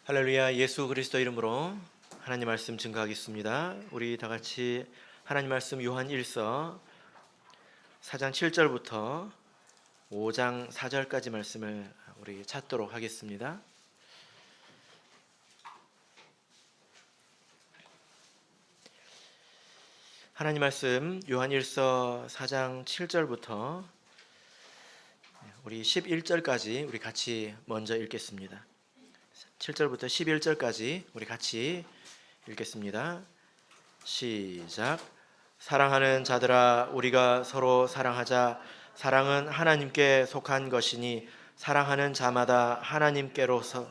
할렐루야. 예수 그리스도 이름으로 하나님 말씀 증거하겠습니다. 우리 다 같이 하나님 말씀 요한 1서 4장 7절부터 5장 4절까지 말씀을 우리 찾도록 하겠습니다. 하나님 말씀 요한 1서 4장 7절부터 우리 11절까지 우리 같이 먼저 읽겠습니다. 7절부터 11절까지 우리 같이 읽겠습니다. 시작. 사랑하는 자들아, 우리가 서로 사랑하자. 사랑은 하나님께 속한 것이니 사랑하는 자마다 하나님께로서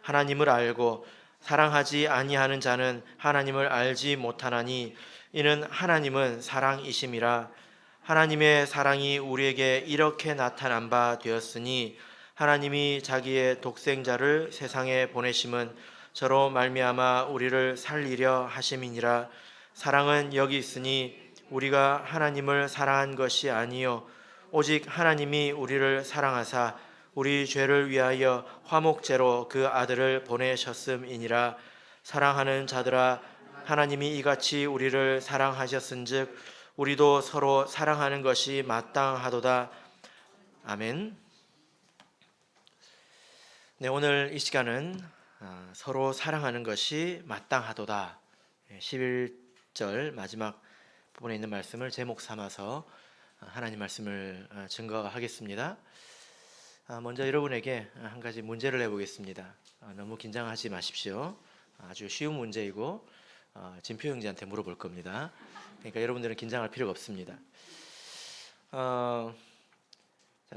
하나님을 알고 사랑하지 아니하는 자는 하나님을 알지 못하나니 이는 하나님은 사랑이심이라. 하나님의 사랑이 우리에게 이렇게 나타난 바 되었으니 하나님이 자기의 독생자를 세상에 보내심은 저로 말미암아 우리를 살리려 하심이니라. 사랑은 여기 있으니 우리가 하나님을 사랑한 것이 아니요 오직 하나님이 우리를 사랑하사 우리 죄를 위하여 화목제로 그 아들을 보내셨음이니라. 사랑하는 자들아, 하나님이 이같이 우리를 사랑하셨은즉 우리도 서로 사랑하는 것이 마땅하도다. 아멘. 네, 오늘 이 시간은 서로 사랑하는 것이 마땅하도다. 11절 마지막 부분에 있는 말씀을 제목 삼아서 하나님 말씀을 증거하겠습니다. 먼저 여러분에게 한 가지 문제를 내보겠습니다. 너무 긴장하지 마십시오. 아주 쉬운 문제이고 진표 형제한테 물어볼 겁니다. 그러니까 여러분들은 긴장할 필요가 없습니다.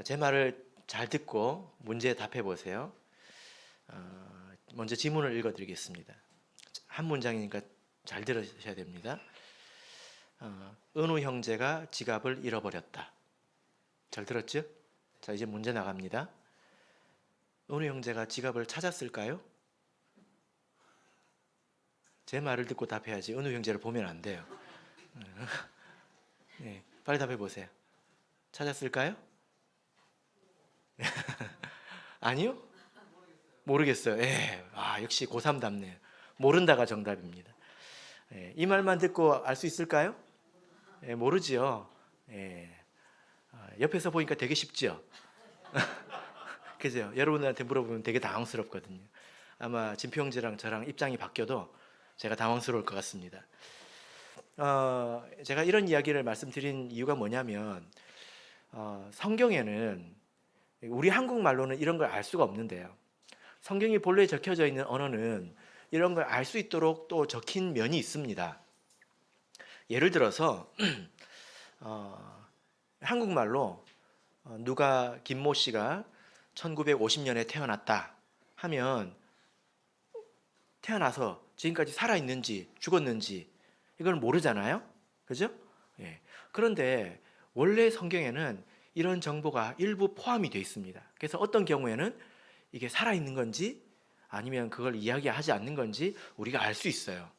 제 말을 잘 듣고 문제에 답해 보세요. 먼저 지문을 읽어드리겠습니다. 한 문장이니까 잘 들으셔야 됩니다. 은우 형제가 지갑을 잃어버렸다. 잘 들었죠? 자, 이제 문제 나갑니다. 은우 형제가 지갑을 찾았을까요? 제 말을 듣고 답해야지 은우 형제를 보면 안 돼요. 네, 빨리 답해 보세요. 찾았을까요? 아니요? 모르겠어요. 역시 고3답네요. 모른다가 정답입니다. 이 말만 듣고 알 수 있을까요? 모르지요. 옆에서 보니까 되게 쉽죠. 그죠? 여러분들한테 물어보면 되게 당황스럽거든요. 아마 진표 형제랑 저랑 입장이 바뀌어도 제가 당황스러울 것 같습니다. 제가 이런 이야기를 말씀드린 이유가 뭐냐면 성경에는 우리 한국말로는 이런 걸 알 수가 없는데요. 성경이 본래 적혀져 있는 언어는 이런 걸 알 수 있도록 또 적힌 면이 있습니다. 예를 들어서 한국말로 누가 김모 씨가 1950년에 태어났다 하면 태어나서 지금까지 살아있는지 죽었는지 이걸 모르잖아요. 그죠? 그런데 원래 성경에는 이런 정보가 일부 포함이 되어 있습니다. 그래서 어떤 경우에는 이게 살아있는 건지 아니면 그걸 이야기하지 않는 건지 우리가 알 수 있어요.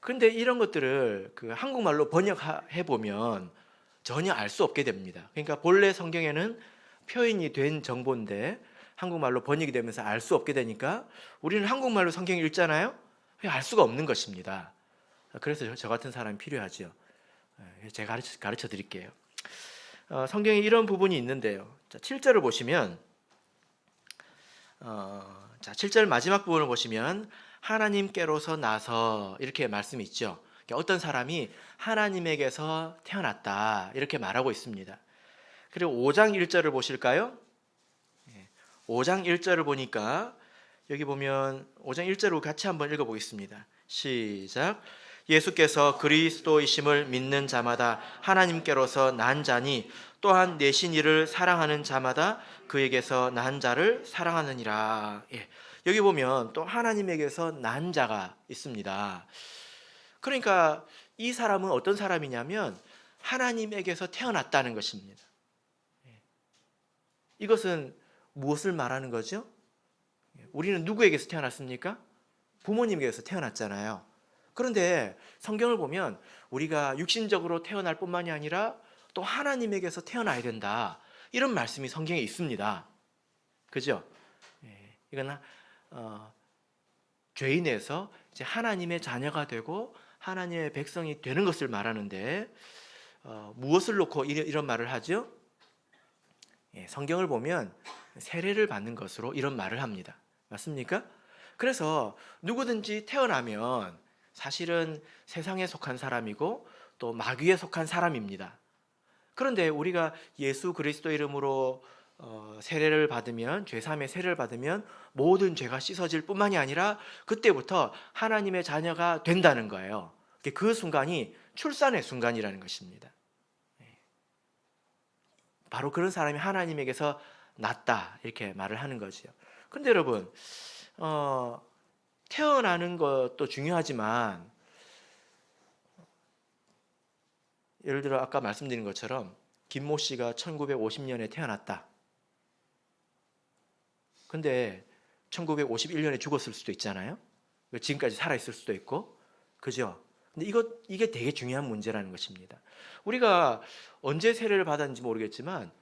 그런데 이런 것들을 그 한국말로 번역해 보면 전혀 알 수 없게 됩니다. 그러니까 본래 성경에는 표현이 된 정보인데 한국말로 번역이 되면서 알 수 없게 되니까 우리는 한국말로 성경 읽잖아요. 알 수가 없는 것입니다. 그래서 저 같은 사람이 필요하죠. 제가 가르쳐 드릴게요. 성경에 이런 부분이 있는데요. 자, 7절을 보시면 7절 마지막 부분을 보시면 하나님께로서 나서 이렇게 말씀이 있죠. 그러니까 어떤 사람이 하나님에게서 태어났다 이렇게 말하고 있습니다. 그리고 5장 1절을 보실까요? 5장 1절을 보니까 여기 보면 5장 1절을 같이 한번 읽어보겠습니다. 시작. 예수께서 그리스도이심을 믿는 자마다 하나님께로서 난 자니 또한 내신 이를 사랑하는 자마다 그에게서 난 자를 사랑하느니라. 여기 보면 또 하나님에게서 난 자가 있습니다. 그러니까 이 사람은 어떤 사람이냐면 하나님에게서 태어났다는 것입니다. 이것은 무엇을 말하는 거죠? 우리는 누구에게서 태어났습니까? 부모님에게서 태어났잖아요. 그런데 성경을 보면 우리가 육신적으로 태어날 뿐만이 아니라 또 하나님에게서 태어나야 된다. 이런 말씀이 성경에 있습니다. 그죠? 이건 죄인에서 이제 하나님의 자녀가 되고 하나님의 백성이 되는 것을 말하는데 무엇을 놓고 이런 말을 하죠? 성경을 보면 세례를 받는 것으로 이런 말을 합니다. 맞습니까? 그래서 누구든지 태어나면 사실은 세상에 속한 사람이고 또 마귀에 속한 사람입니다. 그런데 우리가 예수 그리스도 이름으로 세례를 받으면, 죄사함의 세례를 받으면 모든 죄가 씻어질 뿐만이 아니라 그때부터 하나님의 자녀가 된다는 거예요. 그 순간이 출산의 순간이라는 것입니다. 바로 그런 사람이 하나님에게서 났다 이렇게 말을 하는 거죠. 근데 여러분 태어나는 것도 중요하지만 예를 들어 아까 말씀드린 것처럼 김모 씨가 1950년에 태어났다. 근데 1951년에 죽었을 수도 있잖아요. 지금까지 살아있을 수도 있고, 그죠? 근데 이게 되게 중요한 문제라는 것입니다. 우리가 언제 세례를 받았는지 모르겠지만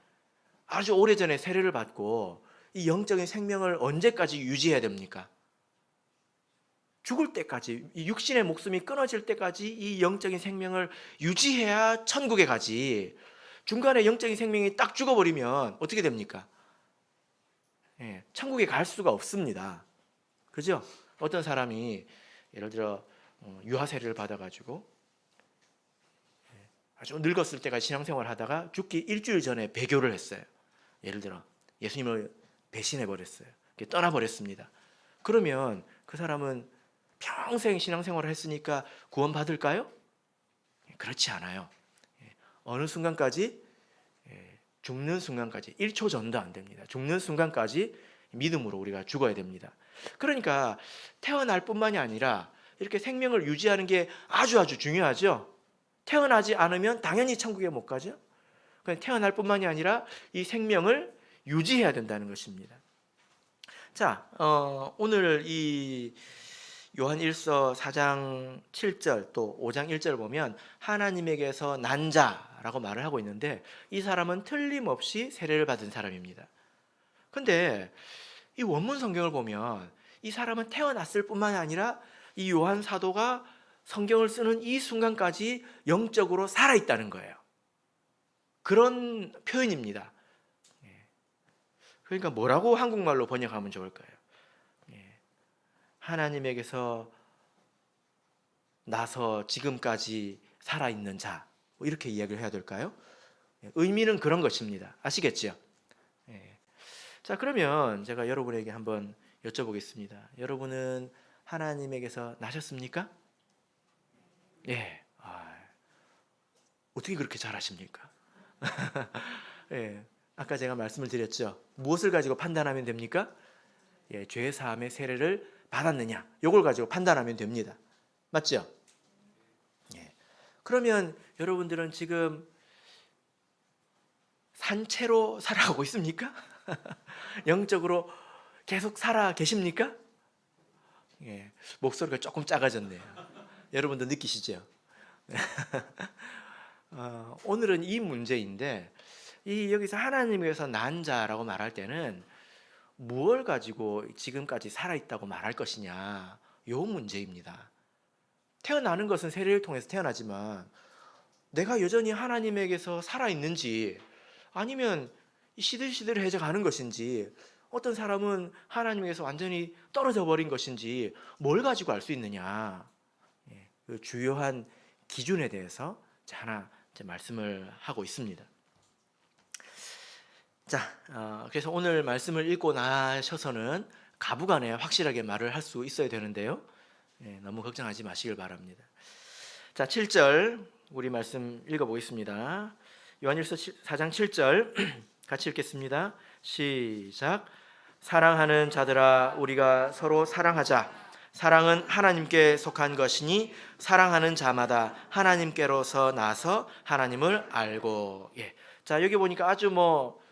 아주 오래전에 세례를 받고 이 영적인 생명을 언제까지 유지해야 됩니까? 죽을 때까지, 이 육신의 목숨이 끊어질 때까지 이 영적인 생명을 유지해야 천국에 가지. 중간에 영적인 생명이 딱 죽어버리면 어떻게 됩니까? 천국에 갈 수가 없습니다. 그죠? 어떤 사람이 예를 들어 유아 세례를 받아가지고 아주 늙었을 때까지 신앙생활을 하다가 죽기 일주일 전에 배교를 했어요. 예를 들어 예수님을 배신해 버렸어요. 떠나버렸습니다. 그러면 그 사람은 평생 신앙생활을 했으니까 구원 받을까요? 그렇지 않아요. 어느 순간까지, 죽는 순간까지 1초 전도 안 됩니다. 죽는 순간까지 믿음으로 우리가 죽어야 됩니다. 그러니까 태어날 뿐만이 아니라 이렇게 생명을 유지하는 게 아주 중요하죠. 태어나지 않으면 당연히 천국에 못 가죠. 태어날 뿐만이 아니라 이 생명을 유지해야 된다는 것입니다. 자, 오늘 이 요한 1서 4장 7절 또 5장 1절 보면 하나님에게서 난 자라고 말을 하고 있는데 이 사람은 틀림없이 세례를 받은 사람입니다. 근데 이 원문 성경을 보면 이 사람은 태어났을 뿐만 아니라 이 요한 사도가 성경을 쓰는 이 순간까지 영적으로 살아있다는 거예요. 그런 표현입니다. 그러니까 뭐라고 한국말로 번역하면 좋을까요? 하나님에게서 나서 지금까지 살아있는 자, 이렇게 이야기를 해야 될까요? 의미는 그런 것입니다. 아시겠죠? 자, 그러면 제가 여러분에게 한번 여쭤보겠습니다. 여러분은 하나님에게서 나셨습니까? 예. 어떻게 그렇게 잘하십니까? 예. 아까 제가 말씀을 드렸죠. 무엇을 가지고 판단하면 됩니까? 죄 사함의 세례를 받았느냐, 이걸 가지고 판단하면 됩니다. 맞죠? 그러면 여러분들은 지금 산채로 살아가고 있습니까? 영적으로 계속 살아 계십니까? 목소리가 조금 작아졌네요. 여러분도 느끼시죠? 오늘은 이 문제인데 여기서 하나님에게서 난 자라고 말할 때는 무엇을 가지고 지금까지 살아있다고 말할 것이냐, 요 문제입니다. 태어나는 것은 세례를 통해서 태어나지만 내가 여전히 하나님에게서 살아있는지 아니면 시들시들해져 가는 것인지, 어떤 사람은 하나님에게서 완전히 떨어져 버린 것인지 뭘 가지고 알 수 있느냐, 그 주요한 기준에 대해서 하나 말씀을 하고 있습니다. 자, 그래서 오늘 말씀을 읽고 나셔서는 가부간에 확실하게 말을 할 수 있어야 되는데요. 너무 걱정하지 마시길 바랍니다. 자, 7절 우리 말씀 읽어보겠습니다. 요한일서 4장 7절 같이 읽겠습니다. 시작. 사랑하는 자들아, 우리가 서로 사랑하자. 사랑은 하나님께 속한 것이니 사랑하는 자마다 하나님께로서 나서 하나님을 알고. 자, 여기 보니까 아주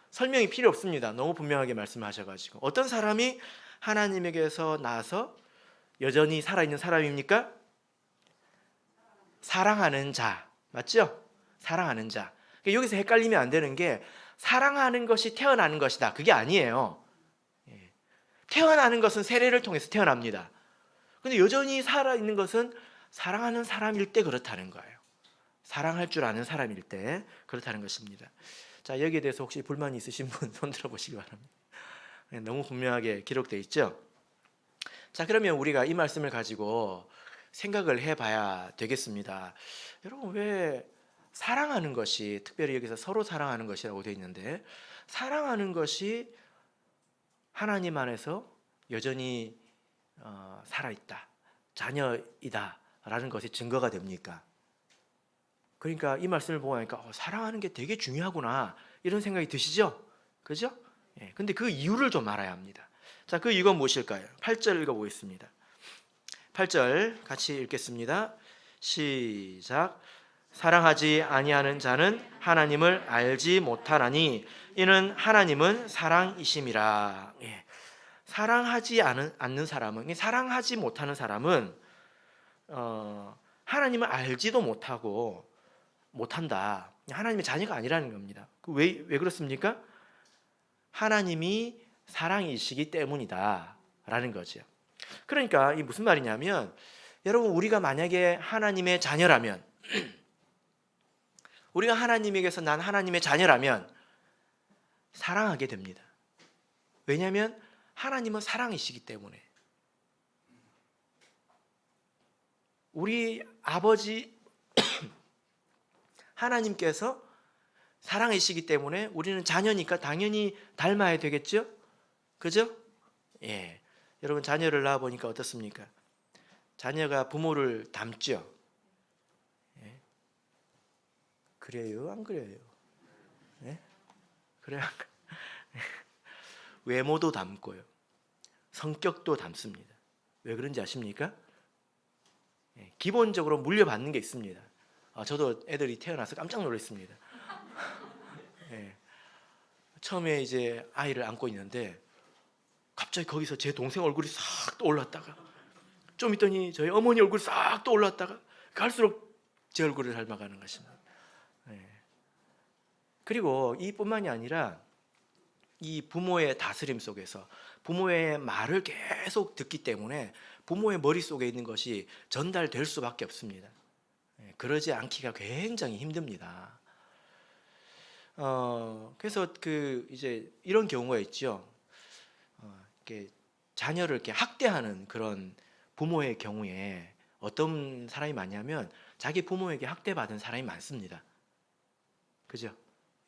설명이 필요 없습니다. 너무 분명하게 말씀하셔가지고. 어떤 사람이 하나님에게서 나서 여전히 살아있는 사람입니까? 사랑하는 자. 맞죠? 사랑하는 자. 여기서 헷갈리면 안 되는 게 사랑하는 것이 태어나는 것이다, 그게 아니에요. 태어나는 것은 세례를 통해서 태어납니다. 근데 여전히 살아있는 것은 사랑하는 사람일 때 그렇다는 거예요. 사랑할 줄 아는 사람일 때 그렇다는 것입니다. 자, 여기에 대해서 혹시 불만이 있으신 분 손 들어보시기 바랍니다. 너무 분명하게 기록되어 있죠. 자, 그러면 우리가 이 말씀을 가지고 생각을 해봐야 되겠습니다. 여러분, 왜 사랑하는 것이, 특별히 여기서 서로 사랑하는 것이라고 되어 있는데, 사랑하는 것이 하나님 안에서 여전히 살아있다, 자녀이다 라는 것이 증거가 됩니까? 그러니까 이 말씀을 보고 나니까 사랑하는 게 되게 중요하구나 이런 생각이 드시죠? 그죠? 예, 근데 그 이유를 좀 알아야 합니다. 자, 그 이유가 무엇일까요? 8절 읽어보겠습니다. 8절 같이 읽겠습니다. 시작. 사랑하지 아니하는 자는 하나님을 알지 못하나니 이는 하나님은 사랑이심이라. 예. 사랑하지 않는 사람은, 사랑하지 못하는 사람은 하나님을 알지도 못한다. 하나님의 자녀가 아니라는 겁니다. 왜 그렇습니까? 하나님이 사랑이시기 때문이다 라는 거죠. 그러니까 이 무슨 말이냐면, 여러분, 우리가 만약에 하나님의 자녀라면, 우리가 하나님에게서 난 하나님의 자녀라면 사랑하게 됩니다. 왜냐하면 하나님은 사랑이시기 때문에. 우리 아버지 하나님께서 사랑이시기 때문에 우리는 자녀니까 당연히 닮아야 되겠죠? 그죠? 예. 여러분, 자녀를 낳아 보니까 어떻습니까? 자녀가 부모를 닮죠? 예. 그래요? 안 그래요? 예? 그래요? 외모도 닮고요. 성격도 닮습니다. 왜 그런지 아십니까? 예. 기본적으로 물려받는 게 있습니다. 저도 애들이 태어나서 깜짝 놀랐습니다. 예. 처음에 이제 아이를 안고 있는데 갑자기 거기서 제 동생 얼굴이 싹 떠올랐다가, 좀 있더니 저희 어머니 얼굴이 싹 떠올랐다가, 갈수록 제 얼굴을 닮아가는 것입니다. 예. 그리고 이뿐만이 아니라 이 부모의 다스림 속에서 부모의 말을 계속 듣기 때문에 부모의 머릿속에 있는 것이 전달될 수밖에 없습니다. 그러지 않기가 굉장히 힘듭니다. 그래서 이제 이런 경우가 있죠. 이렇게 자녀를 이렇게 학대하는 그런 부모의 경우에 어떤 사람이 많냐면 자기 부모에게 학대받은 사람이 많습니다. 그죠?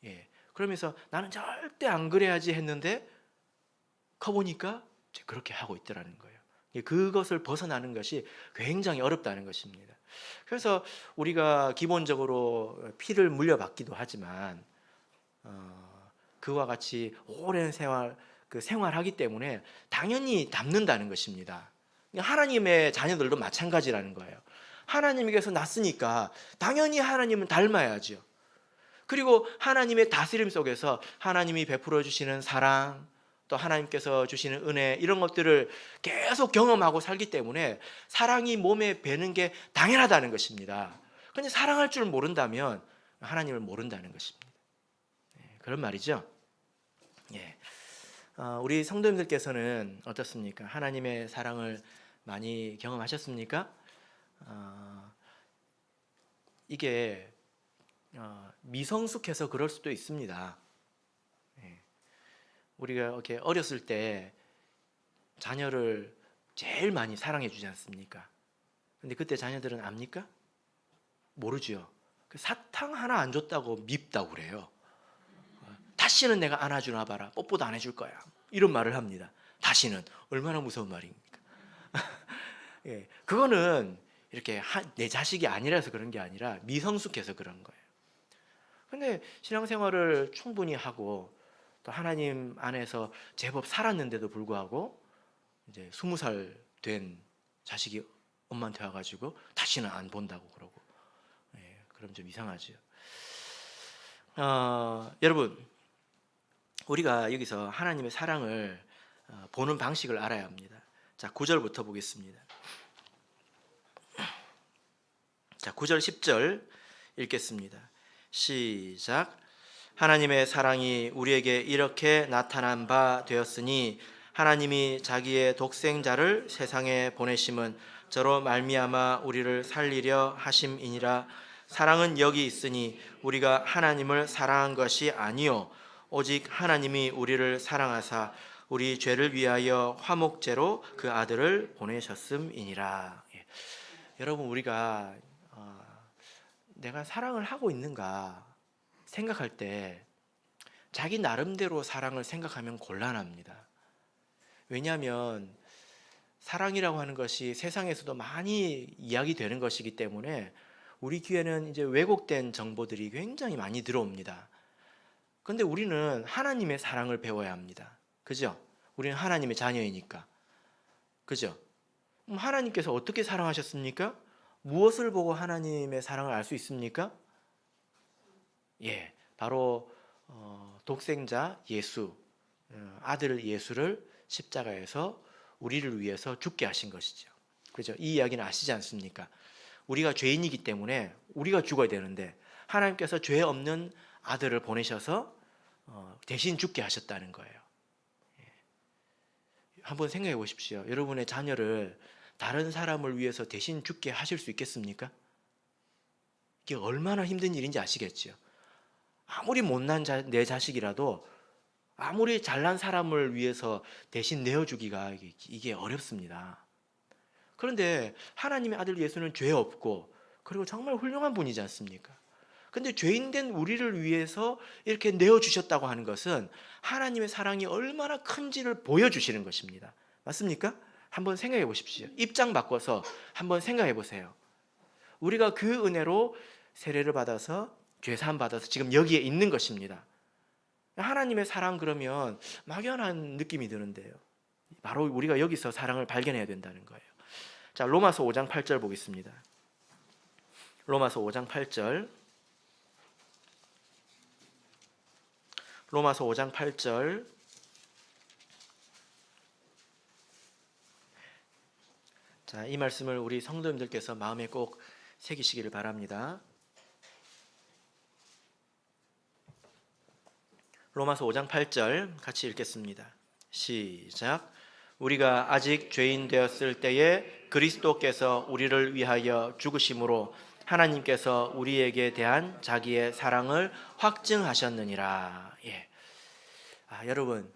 예. 그러면서 나는 절대 안 그래야지 했는데 커보니까 그렇게 하고 있더라는 거예요. 그것을 벗어나는 것이 굉장히 어렵다는 것입니다. 그래서 우리가 기본적으로 피를 물려받기도 하지만 그와 같이 오랜 생활하기 때문에 당연히 닮는다는 것입니다. 하나님의 자녀들도 마찬가지라는 거예요. 하나님에게서 났으니까 당연히 하나님은 닮아야죠. 그리고 하나님의 다스림 속에서 하나님이 베풀어 주시는 사랑, 또 하나님께서 주시는 은혜, 이런 것들을 계속 경험하고 살기 때문에 사랑이 몸에 배는 게 당연하다는 것입니다. 근데 사랑할 줄 모른다면 하나님을 모른다는 것입니다. 그런 말이죠. 예. 우리 성도님들께서는 어떻습니까? 하나님의 사랑을 많이 경험하셨습니까? 이게 미성숙해서 그럴 수도 있습니다. 우리가 이렇게 어렸을 때 자녀를 제일 많이 사랑해 주지 않습니까? 근데 그때 자녀들은 압니까? 모르죠. 사탕 하나 안 줬다고 밉다고 그래요. 다시는 내가 안아주나 봐라, 뽀뽀도 안 해줄 거야, 이런 말을 합니다. 다시는. 얼마나 무서운 말입니까? 예, 그거는 이렇게 내 자식이 아니라서 그런 게 아니라 미성숙해서 그런 거예요. 근데 신앙생활을 충분히 하고 또 하나님 안에서 제법 살았는데도 불구하고 이제 20살 된 자식이 엄마한테 와가지고 다시는 안 본다고 그러고, 그럼 좀 이상하죠. 여러분, 우리가 여기서 하나님의 사랑을 보는 방식을 알아야 합니다. 자, 9절부터 보겠습니다. 자, 9절 10절 읽겠습니다. 시작. 하나님의 사랑이 우리에게 이렇게 나타난 바 되었으니 하나님이 자기의 독생자를 세상에 보내심은 저로 말미암아 우리를 살리려 하심이니라. 사랑은 여기 있으니 우리가 하나님을 사랑한 것이 아니요 오직 하나님이 우리를 사랑하사 우리 죄를 위하여 화목제로 그 아들을 보내셨음이니라. 예. 여러분, 우리가 내가 사랑을 하고 있는가 생각할 때 자기 나름대로 사랑을 생각하면 곤란합니다. 왜냐하면 사랑이라고 하는 것이 세상에서도 많이 이야기되는 것이기 때문에 우리 귀에는 이제 왜곡된 정보들이 굉장히 많이 들어옵니다. 그런데 우리는 하나님의 사랑을 배워야 합니다. 그죠? 우리는 하나님의 자녀이니까. 그죠? 하나님께서 어떻게 사랑하셨습니까? 무엇을 보고 하나님의 사랑을 알 수 있습니까? 예, 바로 독생자 예수, 아들 예수를 십자가에서 우리를 위해서 죽게 하신 것이죠. 그죠? 이 이야기는 아시지 않습니까? 우리가 죄인이기 때문에 우리가 죽어야 되는데 하나님께서 죄 없는 아들을 보내셔서 대신 죽게 하셨다는 거예요. 한번 생각해 보십시오. 여러분의 자녀를 다른 사람을 위해서 대신 죽게 하실 수 있겠습니까? 이게 얼마나 힘든 일인지 아시겠죠? 아무리 못난 내 자식이라도 아무리 잘난 사람을 위해서 대신 내어주기가 이게 어렵습니다. 그런데 하나님의 아들 예수는 죄 없고 그리고 정말 훌륭한 분이지 않습니까? 근데 죄인된 우리를 위해서 이렇게 내어주셨다고 하는 것은 하나님의 사랑이 얼마나 큰지를 보여주시는 것입니다. 맞습니까? 한번 생각해 보십시오. 입장 바꿔서 한번 생각해 보세요. 우리가 그 은혜로 세례를 받아서 죄사함 받아서 지금 여기에 있는 것입니다. 하나님의 사랑 그러면 막연한 느낌이 드는데요. 바로 우리가 여기서 사랑을 발견해야 된다는 거예요. 자, 로마서 5장 8절 보겠습니다. 로마서 5장 8절. 로마서 5장 8절. 자, 이 말씀을 우리 성도님들께서 마음에 꼭 새기시기를 바랍니다. 로마서 5장 8절 같이 읽겠습니다. 시작. 우리가 아직 죄인 되었을 때에 그리스도께서 우리를 위하여 죽으심으로 하나님께서 우리에게 대한 자기의 사랑을 확증하셨느니라. 예. 여러분,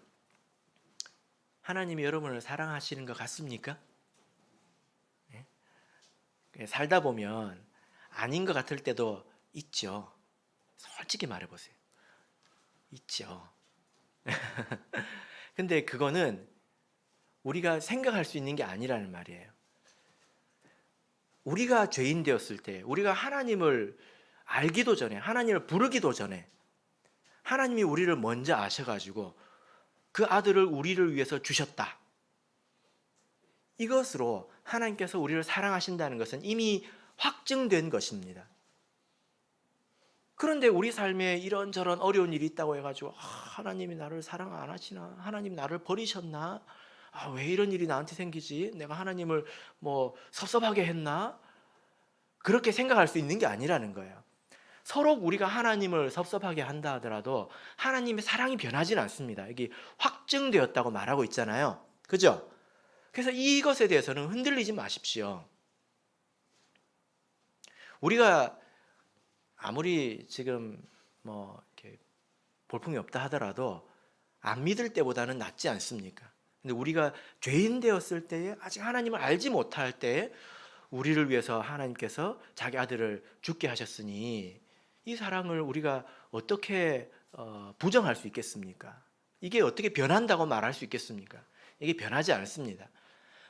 하나님이 여러분을 사랑하시는 것 같습니까? 예? 살다 보면 아닌 것 같을 때도 있죠. 솔직히 말해보세요. 있죠. 근데 그거는 우리가 생각할 수 있는 게 아니라는 말이에요. 우리가 죄인 되었을 때, 우리가 하나님을 알기도 전에, 하나님을 부르기도 전에 하나님이 우리를 먼저 아셔가지고 그 아들을 우리를 위해서 주셨다. 이것으로 하나님께서 우리를 사랑하신다는 것은 이미 확증된 것입니다. 그런데 우리 삶에 이런저런 어려운 일이 있다고 해가지고 하나님이 나를 사랑 안 하시나? 하나님 나를 버리셨나? 왜 이런 일이 나한테 생기지? 내가 하나님을 섭섭하게 했나? 그렇게 생각할 수 있는 게 아니라는 거예요. 서로 우리가 하나님을 섭섭하게 한다 하더라도 하나님의 사랑이 변하지는 않습니다. 여기 확증되었다고 말하고 있잖아요. 그죠? 그래서 이것에 대해서는 흔들리지 마십시오. 우리가 아무리 지금 이렇게 볼품이 없다 하더라도 안 믿을 때보다는 낫지 않습니까? 근데 우리가 죄인 되었을 때에 아직 하나님을 알지 못할 때에 우리를 위해서 하나님께서 자기 아들을 죽게 하셨으니 이 사랑을 우리가 어떻게 부정할 수 있겠습니까? 이게 어떻게 변한다고 말할 수 있겠습니까? 이게 변하지 않습니다.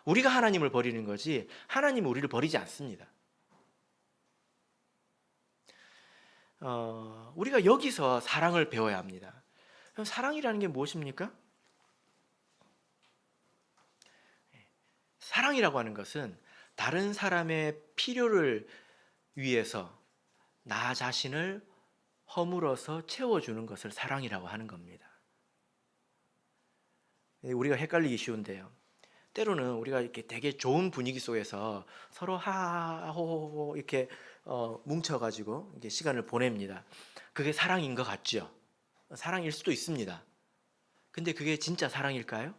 우리가 하나님을 버리는 거지 하나님은 우리를 버리지 않습니다. 우리가 여기서 사랑을 배워야 합니다. 사랑이라는 게 무엇입니까? 사랑이라고 하는 것은 다른 사람의 필요를 위해서 나 자신을 허물어서 채워주는 것을 사랑이라고 하는 겁니다. 우리가 헷갈리기 쉬운데요. 때로는 우리가 이렇게 되게 좋은 분위기 속에서 서로 하하호호 이렇게 뭉쳐가지고 이렇게 시간을 보냅니다. 그게 사랑인 것 같죠? 사랑일 수도 있습니다. 근데 그게 진짜 사랑일까요?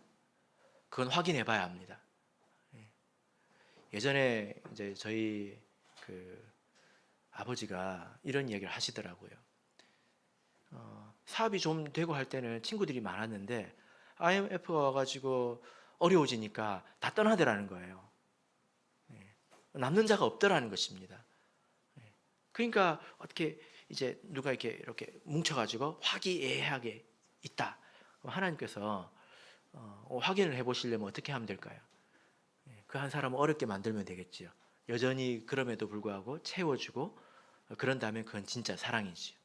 그건 확인해 봐야 합니다. 예전에 이제 저희 그 아버지가 이런 얘기를 하시더라고요. 사업이 좀 되고 할 때는 친구들이 많았는데 IMF가 와가지고 어려워지니까 다 떠나더라는 거예요. 남는 자가 없더라는 것입니다. 그러니까 어떻게 이제 누가 이렇게 뭉쳐가지고 화기애애하게 있다. 하나님께서 확인을 해보시려면 어떻게 하면 될까요? 그 한 사람을 어렵게 만들면 되겠지요. 여전히 그럼에도 불구하고 채워주고 그런 다음에 그건 진짜 사랑이지요.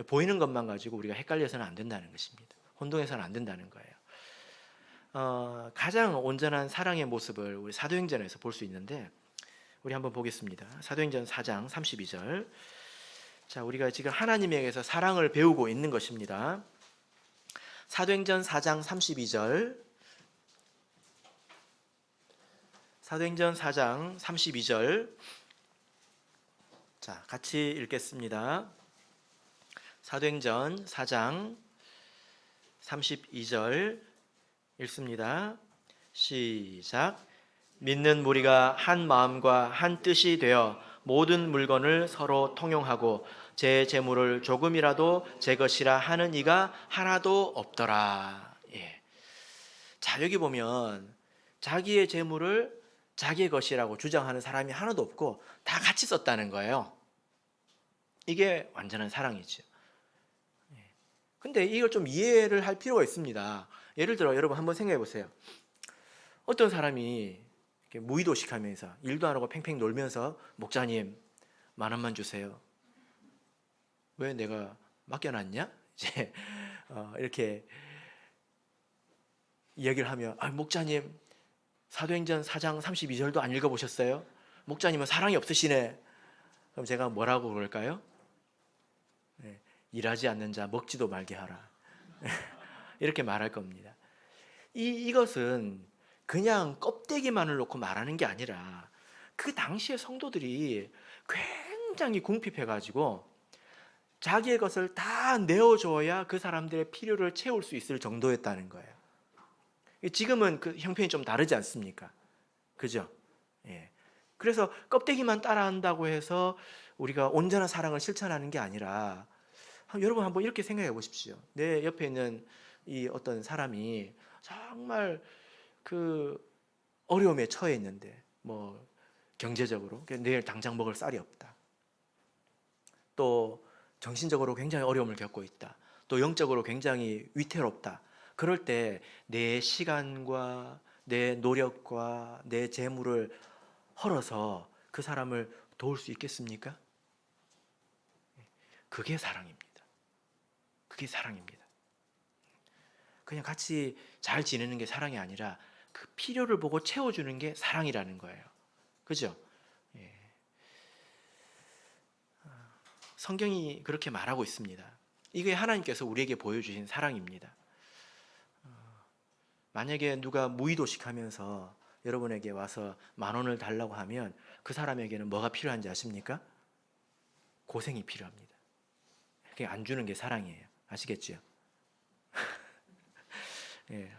보이는 것만 가지고 우리가 헷갈려서는 안 된다는 것입니다. 혼동해서는 안 된다는 거예요. 가장 온전한 사랑의 모습을 우리 사도행전에서 볼 수 있는데 우리 한번 보겠습니다. 사도행전 4장 32절. 자, 우리가 지금 하나님에게서 사랑을 배우고 있는 것입니다. 사도행전 4장 32절. 사도행전 4장 32절. 자, 같이 읽겠습니다. 사도행전 4장 32절 읽습니다. 시작. 믿는 무리가 한 마음과 한 뜻이 되어 모든 물건을 서로 통용하고 제 재물을 조금이라도 제 것이라 하는 이가 하나도 없더라. 예. 자, 여기 보면 자기의 재물을 자기의 것이라고 주장하는 사람이 하나도 없고 다 같이 썼다는 거예요. 이게 완전한 사랑이죠. 근데 이걸 좀 이해를 할 필요가 있습니다. 예를 들어 여러분 한번 생각해 보세요. 어떤 사람이 이렇게 무의도식하면서 일도 안 하고 팽팽 놀면서 목사님 10,000원만 주세요. 왜 내가 맡겨놨냐? 이제 이렇게 이야기를 하면 목사님 사도행전 4장 32절도 안 읽어보셨어요? 목사님은 사랑이 없으시네. 그럼 제가 뭐라고 그럴까요? 네, 일하지 않는 자 먹지도 말게 하라. 이렇게 말할 겁니다. 이것은 그냥 껍데기만을 놓고 말하는 게 아니라 그 당시의 성도들이 굉장히 궁핍해가지고 자기의 것을 다 내어줘야 그 사람들의 필요를 채울 수 있을 정도였다는 거예요. 지금은 그 형편이 좀 다르지 않습니까? 그죠? 예. 그래서 껍데기만 따라한다고 해서 우리가 온전한 사랑을 실천하는 게 아니라 여러분 한번 이렇게 생각해 보십시오. 내 옆에 있는 이 어떤 사람이 정말 그 어려움에 처해 있는데 뭐 경제적으로 내일 당장 먹을 쌀이 없다. 또 정신적으로 굉장히 어려움을 겪고 있다. 또 영적으로 굉장히 위태롭다. 그럴 때 내 시간과 내 노력과 내 재물을 헐어서 그 사람을 도울 수 있겠습니까? 그게 사랑입니다. 그게 사랑입니다. 그냥 같이 잘 지내는 게 사랑이 아니라 그 필요를 보고 채워주는 게 사랑이라는 거예요. 그죠? 예. 성경이 그렇게 말하고 있습니다. 이게 하나님께서 우리에게 보여주신 사랑입니다. 만약에 누가 무의도식하면서 여러분에게 와서 10,000원을 달라고 하면 그 사람에게는 뭐가 필요한지 아십니까? 고생이 필요합니다. 그게 안 주는 게 사랑이에요. 아시겠죠? 예,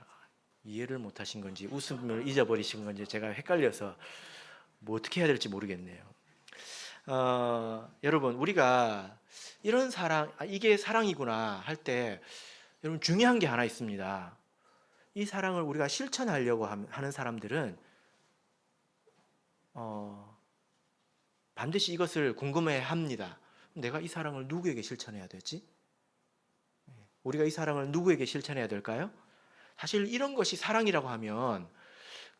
이해를 못 하신 건지 웃음을 잊어버리신 건지 제가 헷갈려서 뭐 어떻게 해야 될지 모르겠네요. 여러분 우리가 이런 사랑, 이게 사랑이구나 할 때 여러분 중요한 게 하나 있습니다. 이 사랑을 우리가 실천하려고 하는 사람들은 반드시 이것을 궁금해 합니다. 내가 이 사랑을 누구에게 실천해야 되지? 우리가 이 사랑을 누구에게 실천해야 될까요? 사실 이런 것이 사랑이라고 하면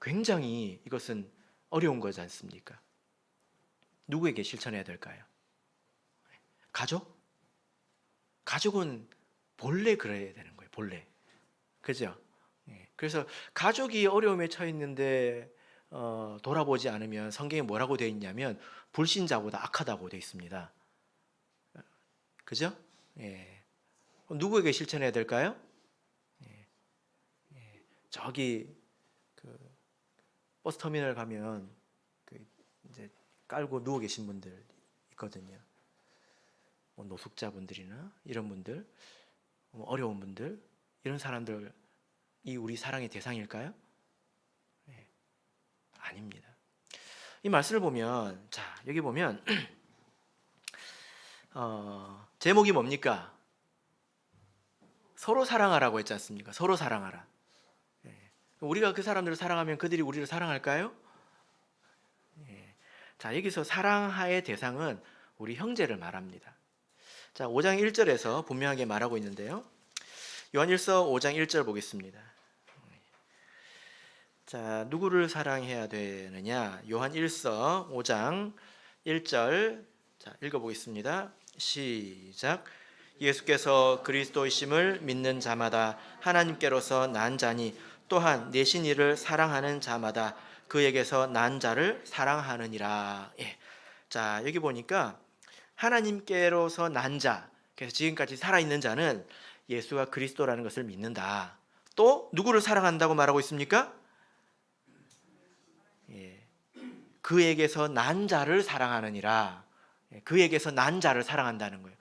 굉장히 이것은 어려운 거지 않습니까? 누구에게 실천해야 될까요? 가족? 가족은 본래 그래야 되는 거예요. 본래. 그죠? 그래서 가족이 어려움에 처해 있는데 돌아보지 않으면 성경에 뭐라고 되어 있냐면 불신자보다 악하다고 되어 있습니다. 그죠? 예. 누구에게 실천해야 될까요? 저기 그 버스터미널 가면 그 이제 깔고 누워 계신 분들 있거든요. 뭐 노숙자분들이나 이런 분들, 어려운 분들, 이런 사람들이 우리 사랑의 대상일까요? 아닙니다. 이 말씀을 보면, 자, 여기 보면 제목이 뭡니까? 서로 사랑하라고 했지 않습니까? 서로 사랑하라. 예. 우리가 그 사람들을 사랑하면 그들이 우리를 사랑할까요? 예. 자, 여기서 사랑하의 대상은 우리 형제를 말합니다. 자, 5장 1절에서 분명하게 말하고 있는데요. 요한일서 5장 1절 보겠습니다. 자, 누구를 사랑해야 되느냐? 요한일서 5장 1절. 자, 읽어보겠습니다. 시작. 예수께서 그리스도이심을 믿는 자마다 하나님께로서 난 자니 또한 내신 이를 사랑하는 자마다 그에게서 난 자를 사랑하느니라. 예. 자, 여기 보니까 하나님께로서 난 자, 그래서 지금까지 살아있는 자는 예수가 그리스도라는 것을 믿는다. 또 누구를 사랑한다고 말하고 있습니까? 예. 그에게서 난 자를 사랑하느니라. 예. 그에게서 난 자를 사랑한다는 거예요.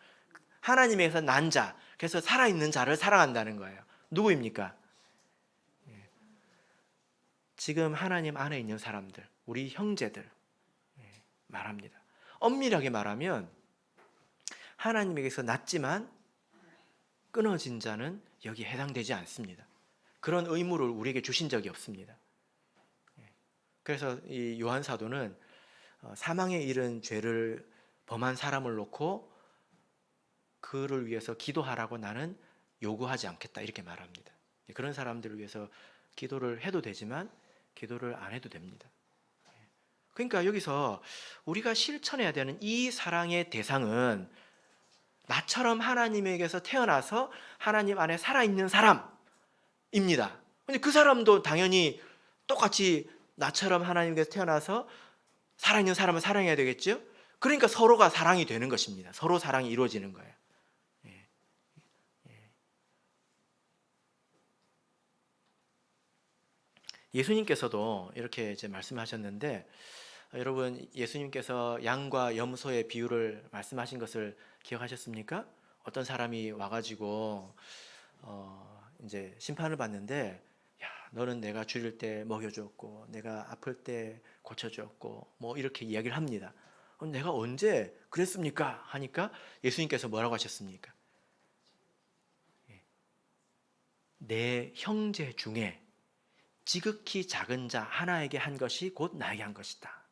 하나님에게서 난 자, 그래서 살아있는 자를 사랑한다는 거예요. 누구입니까? 예. 지금 하나님 안에 있는 사람들, 우리 형제들 말합니다. 엄밀하게 말하면 하나님에게서 났지만 끊어진 자는 여기에 해당되지 않습니다. 그런 의무를 우리에게 주신 적이 없습니다. 그래서 이 요한 사도는 사망에 이른 죄를 범한 사람을 놓고 그를 위해서 기도하라고 나는 요구하지 않겠다 이렇게 말합니다. 그런 사람들을 위해서 기도를 해도 되지만 기도를 안 해도 됩니다. 그러니까 여기서 우리가 실천해야 되는 이 사랑의 대상은 나처럼 하나님에게서 태어나서 하나님 안에 살아있는 사람입니다. 근데 그 사람도 당연히 똑같이 나처럼 하나님께서 태어나서 살아있는 사람을 사랑해야 되겠죠? 그러니까 서로가 사랑이 되는 것입니다. 서로 사랑이 이루어지는 거예요. 예수님께서도 이렇게 이제 말씀하셨는데, 여러분 예수님께서 양과 염소의 비유를 말씀하신 것을 기억하셨습니까? 어떤 사람이 와가지고 이제 심판을 받는데, 야, 너는 내가 줄일 때 먹여줬고 내가 아플 때 고쳐줬고 뭐 이렇게 이야기를 합니다. 내가 언제 그랬습니까? 하니까 예수님께서 뭐라고 하셨습니까? 내 형제 중에 지극히 작은 자 하나에게 한 것이 곧 나에게 한 것이다.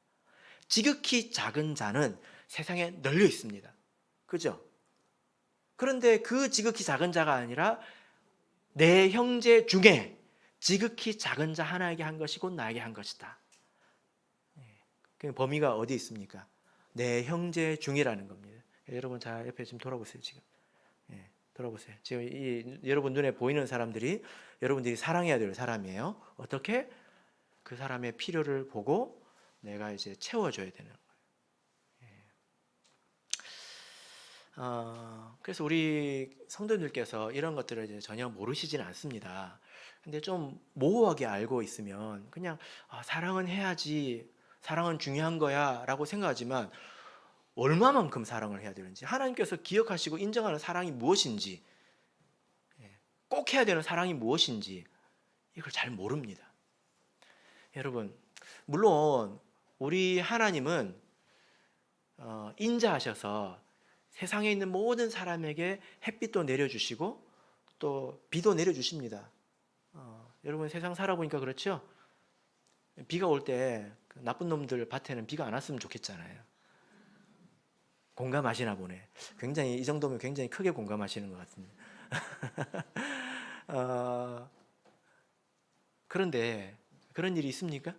지극히 작은 자는 세상에 널려 있습니다. 그죠? 그런데 그 지극히 작은 자가 아니라 내 형제 중에 지극히 작은 자 하나에게 한 것이 곧 나에게 한 것이다. 그 범위가 어디 있습니까? 내 형제 중이라는 겁니다. 여러분 자 옆에 좀 돌아보세요. 지금 돌아보세요. 지금 여러분 눈에 보이는 사람들이 여러분들이 사랑해야 될 사람이에요. 어떻게? 그 사람의 필요를 보고 내가 이제 채워줘야 되는 거예요. 그래서 우리 성도님들께서 이런 것들을 이제 전혀 모르시지는 않습니다. 근데 좀 모호하게 알고 있으면 그냥 사랑은 해야지, 사랑은 중요한 거야 라고 생각하지만 얼마만큼 사랑을 해야 되는지, 하나님께서 기억하시고 인정하는 사랑이 무엇인지, 꼭 해야 되는 사랑이 무엇인지 이걸 잘 모릅니다. 여러분, 물론 우리 하나님은 인자하셔서 세상에 있는 모든 사람에게 햇빛도 내려주시고 또 비도 내려주십니다. 여러분 세상 살아보니까 그렇죠? 비가 올 때 나쁜 놈들 밭에는 비가 안 왔으면 좋겠잖아요. 공감하시나 보네. 굉장히 이 정도면 굉장히 크게 공감하시는 것 같은데. 그런데 그런 일이 있습니까?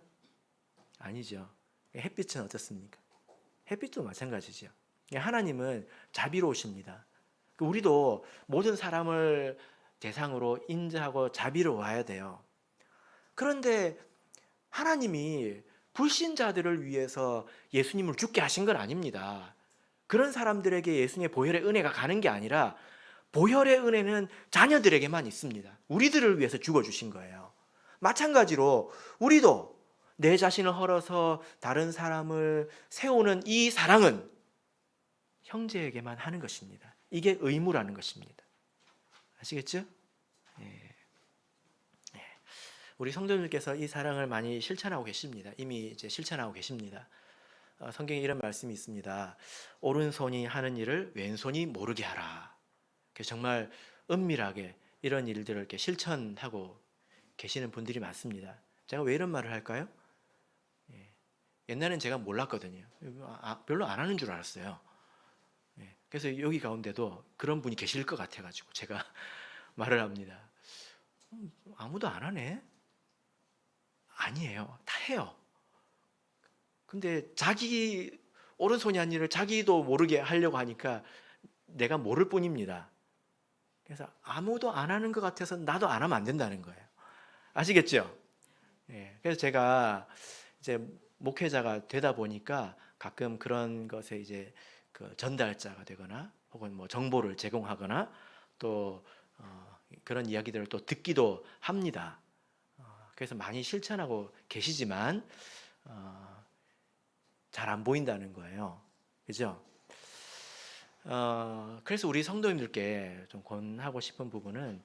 아니죠. 햇빛은 어떻습니까? 햇빛도 마찬가지죠. 하나님은 자비로우십니다. 우리도 모든 사람을 대상으로 인자하고 자비로워야 돼요. 그런데 하나님이 불신자들을 위해서 예수님을 죽게 하신 건 아닙니다. 그런 사람들에게 예수님의 보혈의 은혜가 가는 게 아니라 보혈의 은혜는 자녀들에게만 있습니다. 우리들을 위해서 죽어주신 거예요. 마찬가지로 우리도 내 자신을 헐어서 다른 사람을 세우는 이 사랑은 형제에게만 하는 것입니다. 이게 의무라는 것입니다. 아시겠죠? 예. 우리 성도님께서 이 사랑을 많이 실천하고 계십니다. 이미 이제 실천하고 계십니다. 성경에 이런 말씀이 있습니다. 오른손이 하는 일을 왼손이 모르게 하라. 정말 은밀하게 이런 일들을 이렇게 실천하고 계시는 분들이 많습니다. 제가 왜 이런 말을 할까요? 옛날엔 제가 몰랐거든요. 별로 안 하는 줄 알았어요. 그래서 여기 가운데도 그런 분이 계실 것 같아가지고 제가 말을 합니다. 아무도 안 하네? 아니에요. 다 해요. 근데 자기 오른손이 한 일을 자기도 모르게 하려고 하니까 내가 모를 뿐입니다. 그래서 아무도 안 하는 것 같아서 나도 안 하면 안 된다는 거예요. 아시겠죠? 그래서 제가 이제 목회자가 되다 보니까 가끔 그런 것에 이제 그 전달자가 되거나 혹은 뭐 정보를 제공하거나 또 그런 이야기들을 또 듣기도 합니다. 그래서 많이 실천하고 계시지만 잘 안 보인다는 거예요. 그죠? 그래서 우리 성도님들께 좀 권하고 싶은 부분은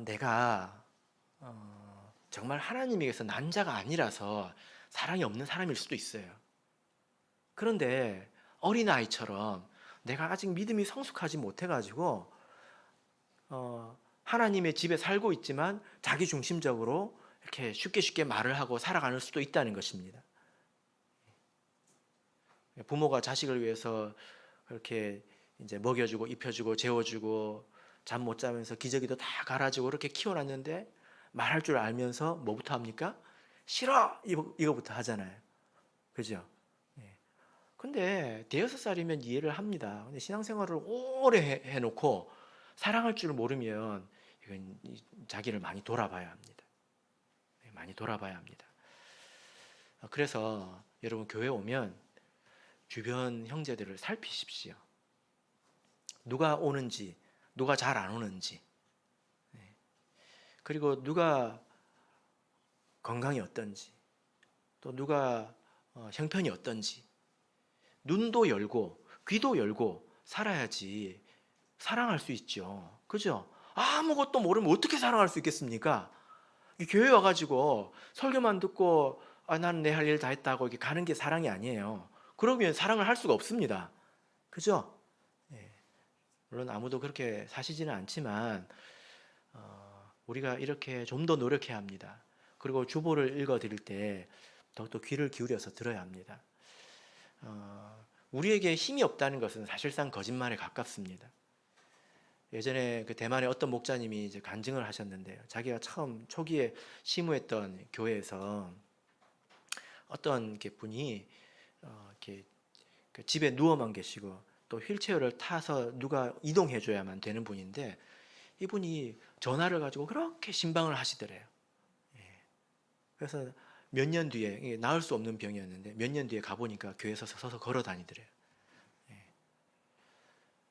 내가 정말 하나님에게서 난 자가 아니라서 사랑이 없는 사람일 수도 있어요. 그런데 어린아이처럼 내가 아직 믿음이 성숙하지 못해가지고 하나님의 집에 살고 있지만 자기 중심적으로 이렇게 쉽게 말을 하고 살아가는 수도 있다는 것입니다. 부모가 자식을 위해서 그렇게 이제 먹여주고 입혀주고 재워주고 잠 못 자면서 기저귀도 다 갈아주고 그렇게 키워놨는데 말할 줄 알면서 뭐부터 합니까? 싫어! 이거부터 하잖아요. 그죠? 근데 대여섯 살이면 이해를 합니다. 근데 신앙생활을 오래 해놓고 사랑할 줄 모르면 이건 자기를 많이 돌아봐야 합니다. 많이 돌아봐야 합니다. 그래서 여러분 교회 오면 주변 형제들을 살피십시오. 누가 오는지, 누가 잘 안 오는지, 그리고 누가 건강이 어떤지, 또 누가 형편이 어떤지, 눈도 열고 귀도 열고 살아야지 사랑할 수 있죠. 그죠? 아무것도 모르면 어떻게 사랑할 수 있겠습니까? 이 교회 와가지고 설교만 듣고 나는 내 할 일 다 했다고 이렇게 가는 게 사랑이 아니에요. 그러면 사랑을 할 수가 없습니다. 그죠? 물론 아무도 그렇게 사시지는 않지만 우리가 이렇게 좀 더 노력해야 합니다. 그리고 주보를 읽어드릴 때 더욱더 귀를 기울여서 들어야 합니다. 우리에게 힘이 없다는 것은 사실상 거짓말에 가깝습니다. 예전에 그 대만의 어떤 목자님이 이제 간증을 하셨는데요. 자기가 처음 초기에 시무했던 교회에서 어떤 분이 이렇게 그 집에 누워만 계시고 또 휠체어를 타서 누가 이동해 줘야만 되는 분인데 이분이 전화를 가지고 그렇게 신방을 하시더래요. 그래서 몇 년 뒤에 나을 수 없는 병이었는데 몇 년 뒤에 가보니까 교회에서 서서 걸어 다니더래요.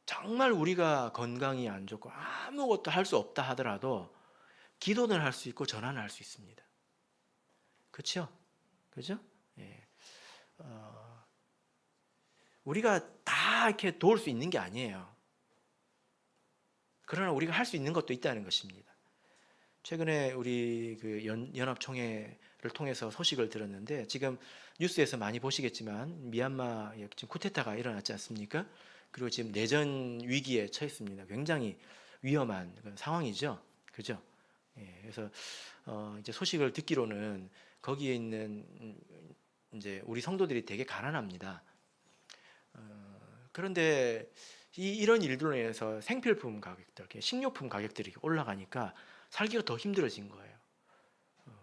정말 우리가 건강이 안 좋고 아무것도 할 수 없다 하더라도 기도는 할 수 있고 전화는 할 수 있습니다. 그렇죠? 그죠? 우리가 다 이렇게 도울 수 있는 게 아니에요. 그러나 우리가 할 수 있는 것도 있다는 것입니다. 최근에 우리 그 연합총회를 통해서 소식을 들었는데 지금 뉴스에서 많이 보시겠지만 미얀마에 지금 쿠데타가 일어났지 않습니까? 그리고 지금 내전 위기에 처했습니다. 굉장히 위험한 그런 상황이죠. 그죠? 그래서 이제 소식을 듣기로는 거기에 있는 이제 우리 성도들이 되게 가난합니다. 그런데 이런 일들로 인해서 생필품 가격들, 식료품 가격들이 올라가니까 살기가 더 힘들어진 거예요.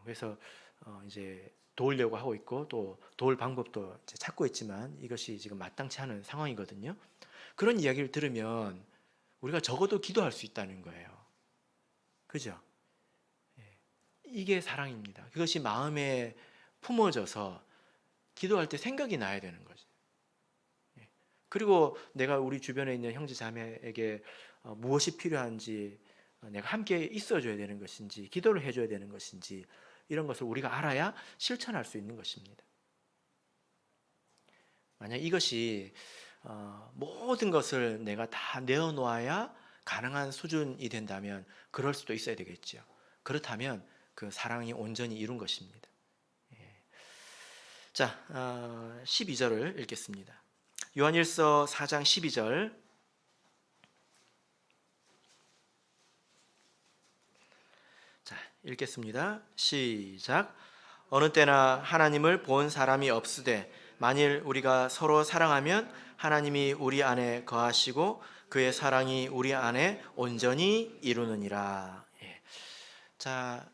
그래서 이제 도우려고 하고 있고 또 도울 방법도 찾고 있지만 이것이 지금 마땅치 않은 상황이거든요. 그런 이야기를 들으면 우리가 적어도 기도할 수 있다는 거예요. 그죠? 이게 사랑입니다. 그것이 마음에 품어져서 기도할 때 생각이 나야 되는 거죠. 그리고 내가 우리 주변에 있는 형제 자매에게 무엇이 필요한지 내가 함께 있어줘야 되는 것인지 기도를 해줘야 되는 것인지 이런 것을 우리가 알아야 실천할 수 있는 것입니다. 만약 이것이 모든 것을 내가 다 내어놓아야 가능한 수준이 된다면 그럴 수도 있어야 되겠죠. 그렇다면 그 사랑이 온전히 이룬 것입니다. 자, 12절을 읽겠습니다. 요한일서 4장 12절. 자, 읽겠습니다. 시작. 어느 때나 하나님을 본 사람이 없으되 만일 우리가 서로 사랑하면 하나님이 우리 안에 거하시고 그의 사랑이 우리 안에 온전히 이루느니라. 예. 자,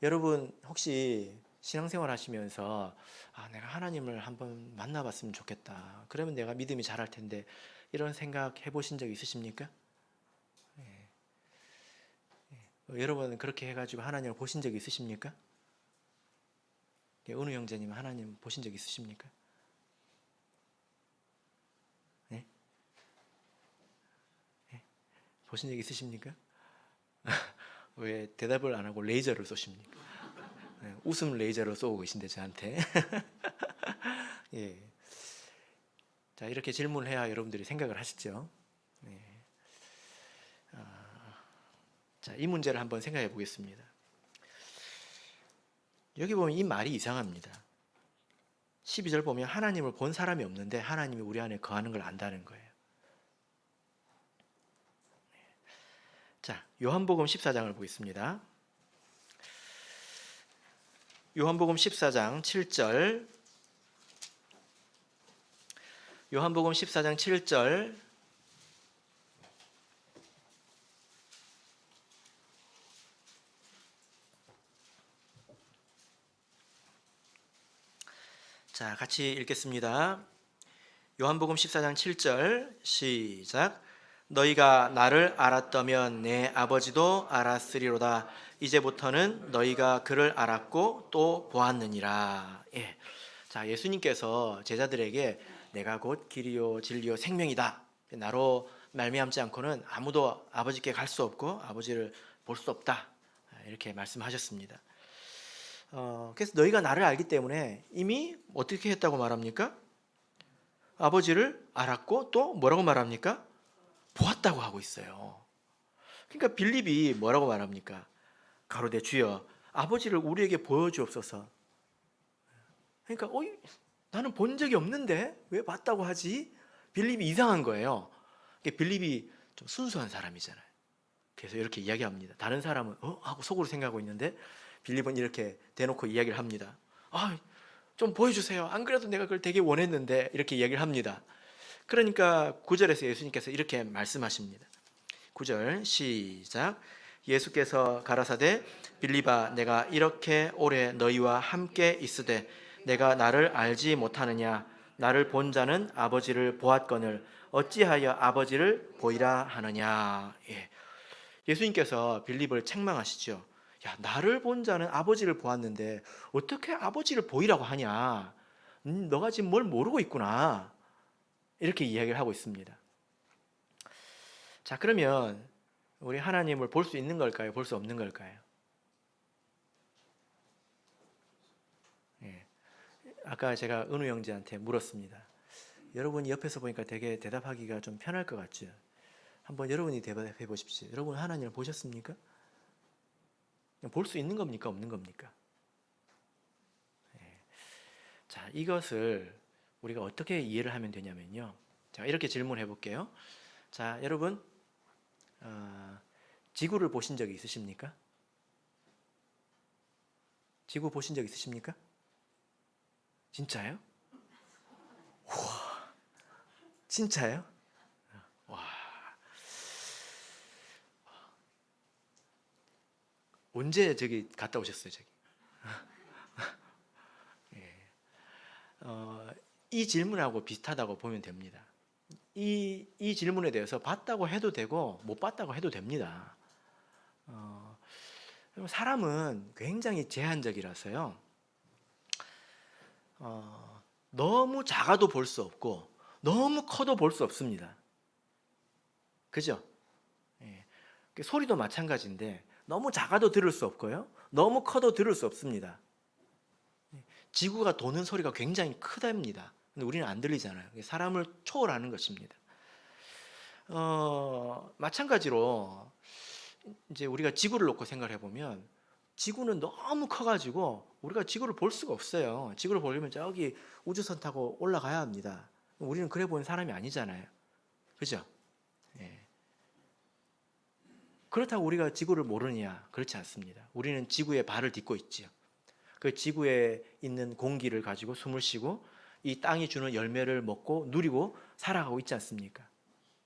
여러분 혹시 신앙생활 하시면서 내가 하나님을 한번 만나봤으면 좋겠다. 그러면 내가 믿음이 자랄 텐데 이런 생각 해보신 적 있으십니까? 여러분 그렇게 해가지고 하나님을 보신 적 있으십니까? 은우 형제님 하나님 보신 적 있으십니까? 네? 네? 보신 적 있으십니까? 왜 대답을 안 하고 레이저를 쏘십니까? 네, 웃음 레이저를 쏘고 계신데 저한테. 예. 자, 이렇게 질문을 해야 여러분들이 생각을 하시죠. 네. 자, 이 문제를 한번 생각해 보겠습니다. 여기 보면 이 말이 이상합니다. 12절 보면 하나님을 본 사람이 없는데 하나님이 우리 안에 거하는 걸 안다는 거예요. 자, 요한복음 14장을 보겠습니다. 요한복음 14장 7절. 요한복음 14장 7절. 자, 같이 읽겠습니다. 요한복음 14장 7절 시작. 너희가 나를 알았다면 내 아버지도 알았으리로다. 이제부터는 너희가 그를 알았고 또 보았느니라. 예. 자, 예수님께서 제자들에게 내가 곧 길이요 진리요 생명이다. 나로 말미암지 않고는 아무도 아버지께 갈 수 없고 아버지를 볼 수 없다. 이렇게 말씀하셨습니다. 그래서 너희가 나를 알기 때문에 이미 어떻게 했다고 말합니까? 아버지를 알았고 또 뭐라고 말합니까? 보았다고 하고 있어요. 그러니까 빌립이 뭐라고 말합니까? 가로되 주여 아버지를 우리에게 보여주옵소서. 그러니까 나는 본 적이 없는데 왜 봤다고 하지? 빌립이 이상한 거예요. 빌립이 좀 순수한 사람이잖아요. 그래서 이렇게 이야기합니다. 다른 사람은 하고 속으로 생각하고 있는데 빌립은 이렇게 대놓고 이야기를 합니다. 좀 보여주세요. 안 그래도 내가 그걸 되게 원했는데 이렇게 이야기를 합니다. 그러니까 9절에서 예수님께서 이렇게 말씀하십니다. 9절 시작. 예수께서 가라사대 빌립아 내가 이렇게 오래 너희와 함께 있으되 내가 나를 알지 못하느냐. 나를 본 자는 아버지를 보았거늘 어찌하여 아버지를 보이라 하느냐. 예수님께서 빌립을 책망하시죠. 야, 나를 본 자는 아버지를 보았는데 어떻게 아버지를 보이라고 하냐. 너가 지금 뭘 모르고 있구나. 이렇게 이야기를 하고 있습니다. 자, 그러면 우리 하나님을 볼 수 있는 걸까요? 볼 수 없는 걸까요? 아까 제가 은우 형제한테 물었습니다. 여러분이 옆에서 보니까 되게 대답하기가 좀 편할 것 같죠? 한번 여러분이 대답해 보십시오. 여러분 하나님을 보셨습니까? 볼 수 있는 겁니까? 없는 겁니까? 자, 이것을 우리가 어떻게 이해를 하면 되냐면요. 자, 이렇게 질문해 볼게요. 자, 여러분 지구를 보신 적이 있으십니까? 지구 보신 적 있으십니까? 진짜요? 우와, 진짜요? 와, 언제 저기 갔다 오셨어요, 저기? 이 질문하고 비슷하다고 보면 됩니다. 이 질문에 대해서 봤다고 해도 되고 못 봤다고 해도 됩니다. 사람은 굉장히 제한적이라서요. 너무 작아도 볼 수 없고 너무 커도 볼 수 없습니다. 그죠? 소리도 마찬가지인데 너무 작아도 들을 수 없고요. 너무 커도 들을 수 없습니다. 지구가 도는 소리가 굉장히 크답니다. 근데 우리는 안 들리잖아요. 사람을 초월하는 것입니다. 마찬가지로 이제 우리가 지구를 놓고 생각해 보면 지구는 너무 커가지고 우리가 지구를 볼 수가 없어요. 지구를 보려면 저기 우주선 타고 올라가야 합니다. 우리는 그래 보이는 사람이 아니잖아요. 그죠? 예. 그렇다고 우리가 지구를 모르느냐? 그렇지 않습니다. 우리는 지구에 발을 딛고 있지요. 그 지구에 있는 공기를 가지고 숨을 쉬고 이 땅이 주는 열매를 먹고 누리고 살아가고 있지 않습니까?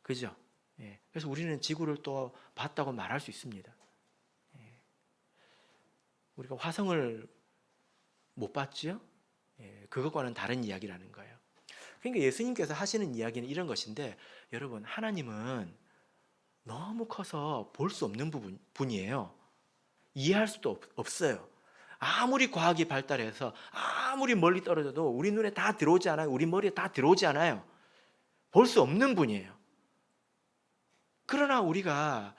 그죠? 예. 그래서 우리는 지구를 또 봤다고 말할 수 있습니다. 우리가 화성을 못 봤지요? 예, 그것과는 다른 이야기라는 거예요. 그러니까 예수님께서 하시는 이야기는 이런 것인데, 여러분, 하나님은 너무 커서 볼 수 없는 분이에요. 이해할 수도 없어요. 아무리 과학이 발달해서 아무리 멀리 떨어져도 우리 눈에 다 들어오지 않아요. 우리 머리에 다 들어오지 않아요. 볼 수 없는 분이에요. 그러나 우리가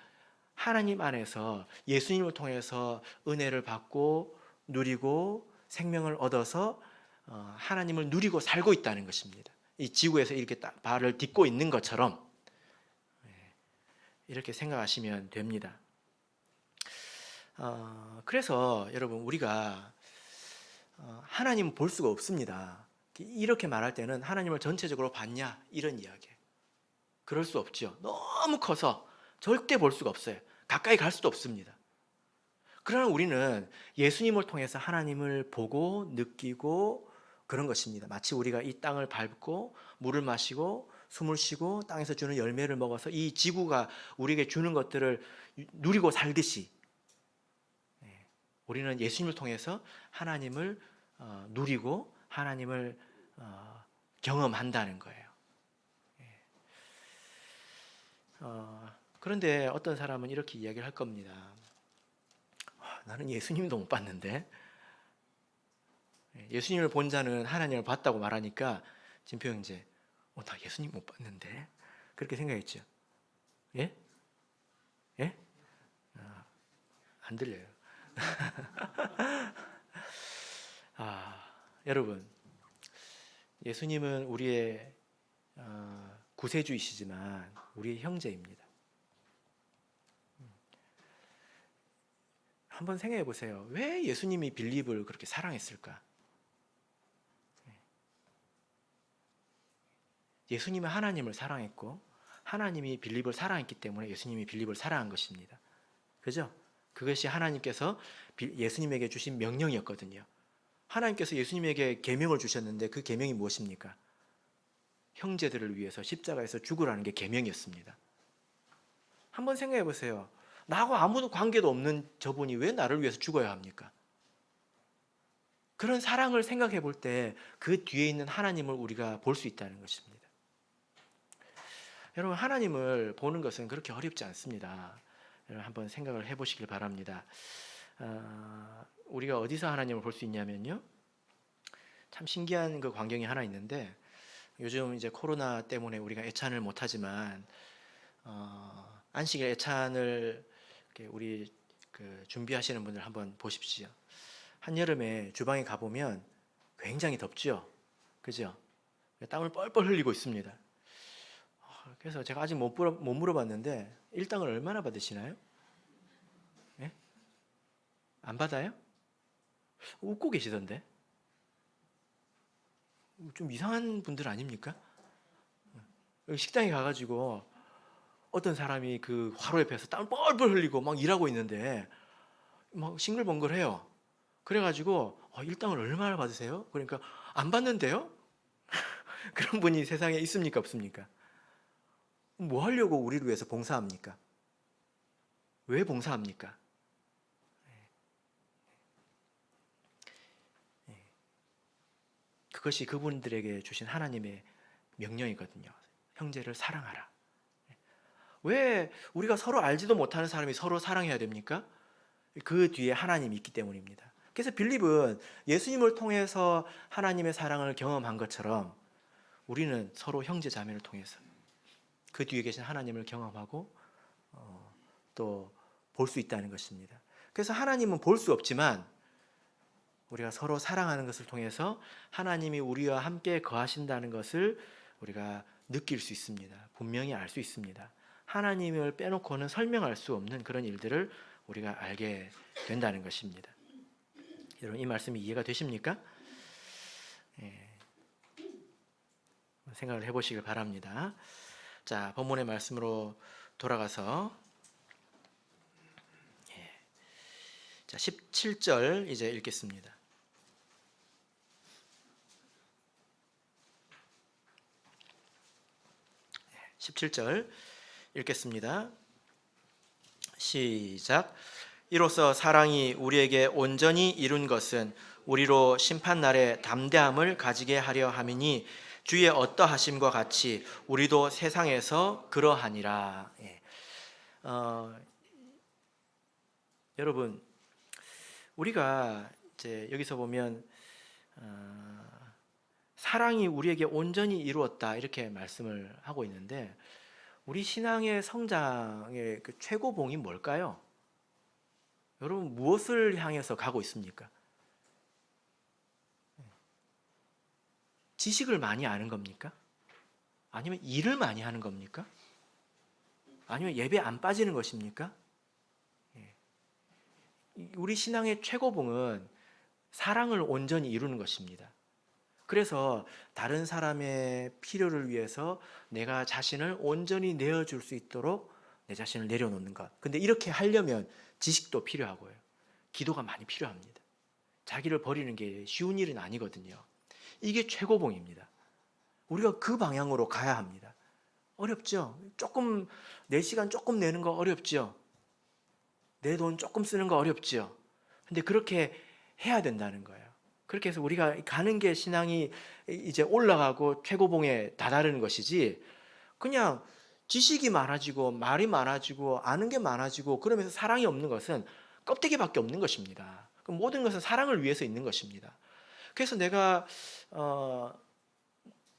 하나님 안에서 예수님을 통해서 은혜를 받고 누리고 생명을 얻어서 하나님을 누리고 살고 있다는 것입니다. 이 지구에서 이렇게 발을 딛고 있는 것처럼 이렇게 생각하시면 됩니다. 그래서 여러분, 우리가 하나님을 볼 수가 없습니다. 이렇게 말할 때는 하나님을 전체적으로 봤냐 이런 이야기예요. 그럴 수 없죠. 너무 커서 절대 볼 수가 없어요. 가까이 갈 수도 없습니다. 그러나 우리는 예수님을 통해서 하나님을 보고 느끼고 그런 것입니다. 마치 우리가 이 땅을 밟고 물을 마시고 숨을 쉬고 땅에서 주는 열매를 먹어서 이 지구가 우리에게 주는 것들을 누리고 살듯이 우리는 예수님을 통해서 하나님을 누리고 하나님을 경험한다는 거예요. 그런데 어떤 사람은 이렇게 이야기를 할 겁니다. 나는 예수님도 못 봤는데. 예수님을 본 자는 하나님을 봤다고 말하니까 진표 형제, 나 예수님 못 봤는데, 그렇게 생각했죠. 예? 예? 안 들려요. 여러분, 예수님은 우리의 구세주이시지만 우리의 형제입니다. 한번 생각해 보세요. 왜 예수님이 빌립을 그렇게 사랑했을까? 예수님은 하나님을 사랑했고 하나님이 빌립을 사랑했기 때문에 예수님이 빌립을 사랑한 것입니다. 그죠? 그것이 하나님께서 예수님에게 주신 명령이었거든요. 하나님께서 예수님에게 계명을 주셨는데 그 계명이 무엇입니까? 형제들을 위해서 십자가에서 죽으라는 게 계명이었습니다. 한번 생각해 보세요. 나하고 아무도 관계도 없는 저분이 왜 나를 위해서 죽어야 합니까? 그런 사랑을 생각해 볼 때 그 뒤에 있는 하나님을 우리가 볼 수 있다는 것입니다. 여러분, 하나님을 보는 것은 그렇게 어렵지 않습니다. 여러분, 한번 생각을 해보시길 바랍니다. 우리가 어디서 하나님을 볼 수 있냐면요, 참 신기한 그 광경이 하나 있는데, 요즘 이제 코로나 때문에 우리가 애찬을 못하지만 안식일 애찬을 우리 준비하시는 분들 한번 보십시오. 한여름에 주방에 가보면 굉장히 덥죠, 그죠? 땀을 뻘뻘 흘리고 있습니다. 그래서 제가 아직 못 물어봤는데 일당을 얼마나 받으시나요? 예? 안 받아요? 웃고 계시던데. 좀 이상한 분들 아닙니까? 여기 식당에 가가지고 어떤 사람이 그 화로 옆에서 땀을 뻘뻘 흘리고 막 일하고 있는데 막 싱글벙글해요. 그래가지고 일당을 얼마나 받으세요? 그러니까 안 받는데요? 그런 분이 세상에 있습니까, 없습니까? 뭐 하려고 우리를 위해서 봉사합니까? 왜 봉사합니까? 그것이 그분들에게 주신 하나님의 명령이거든요. 형제를 사랑하라. 왜 우리가 서로 알지도 못하는 사람이 서로 사랑해야 됩니까? 그 뒤에 하나님이 있기 때문입니다. 그래서 빌립은 예수님을 통해서 하나님의 사랑을 경험한 것처럼 우리는 서로 형제 자매를 통해서 그 뒤에 계신 하나님을 경험하고 또 볼 수 있다는 것입니다. 그래서 하나님은 볼 수 없지만 우리가 서로 사랑하는 것을 통해서 하나님이 우리와 함께 거하신다는 것을 우리가 느낄 수 있습니다. 분명히 알 수 있습니다. 하나님을 빼놓고는 설명할 수 없는 그런 일들을 우리가 알게 된다는 것입니다. 여러분 이 말씀이 이해가 되십니까? 예, 생각을 해보시길 바랍니다. 자, 본문의 말씀으로 돌아가서 자, 17절 이제 읽겠습니다. 17절 읽겠습니다. 시작. 이로써 사랑이 우리에게 온전히 이룬 것은 우리로 심판날에 담대함을 가지게 하려 함이니 주의 어떠하심과 같이 우리도 세상에서 그러하니라. 여러분 우리가 이제 여기서 보면 사랑이 우리에게 온전히 이루었다 이렇게 말씀을 하고 있는데 우리 신앙의 성장의 그 최고봉이 뭘까요? 여러분 무엇을 향해서 가고 있습니까? 지식을 많이 아는 겁니까? 아니면 일을 많이 하는 겁니까? 아니면 예배 안 빠지는 것입니까? 우리 신앙의 최고봉은 사랑을 온전히 이루는 것입니다. 그래서 다른 사람의 필요를 위해서 내가 자신을 온전히 내어줄 수 있도록 내 자신을 내려놓는 것. 근데 이렇게 하려면 지식도 필요하고요. 기도가 많이 필요합니다. 자기를 버리는 게 쉬운 일은 아니거든요. 이게 최고봉입니다. 우리가 그 방향으로 가야 합니다. 어렵죠? 조금 내 시간 조금 내는 거 어렵죠? 내 돈 조금 쓰는 거 어렵죠? 근데 그렇게 해야 된다는 거예요. 그렇게 해서 우리가 가는 게 신앙이 이제 올라가고 최고봉에 다다르는 것이지 그냥 지식이 많아지고 말이 많아지고 아는 게 많아지고 그러면서 사랑이 없는 것은 껍데기밖에 없는 것입니다. 모든 것은 사랑을 위해서 있는 것입니다. 그래서 내가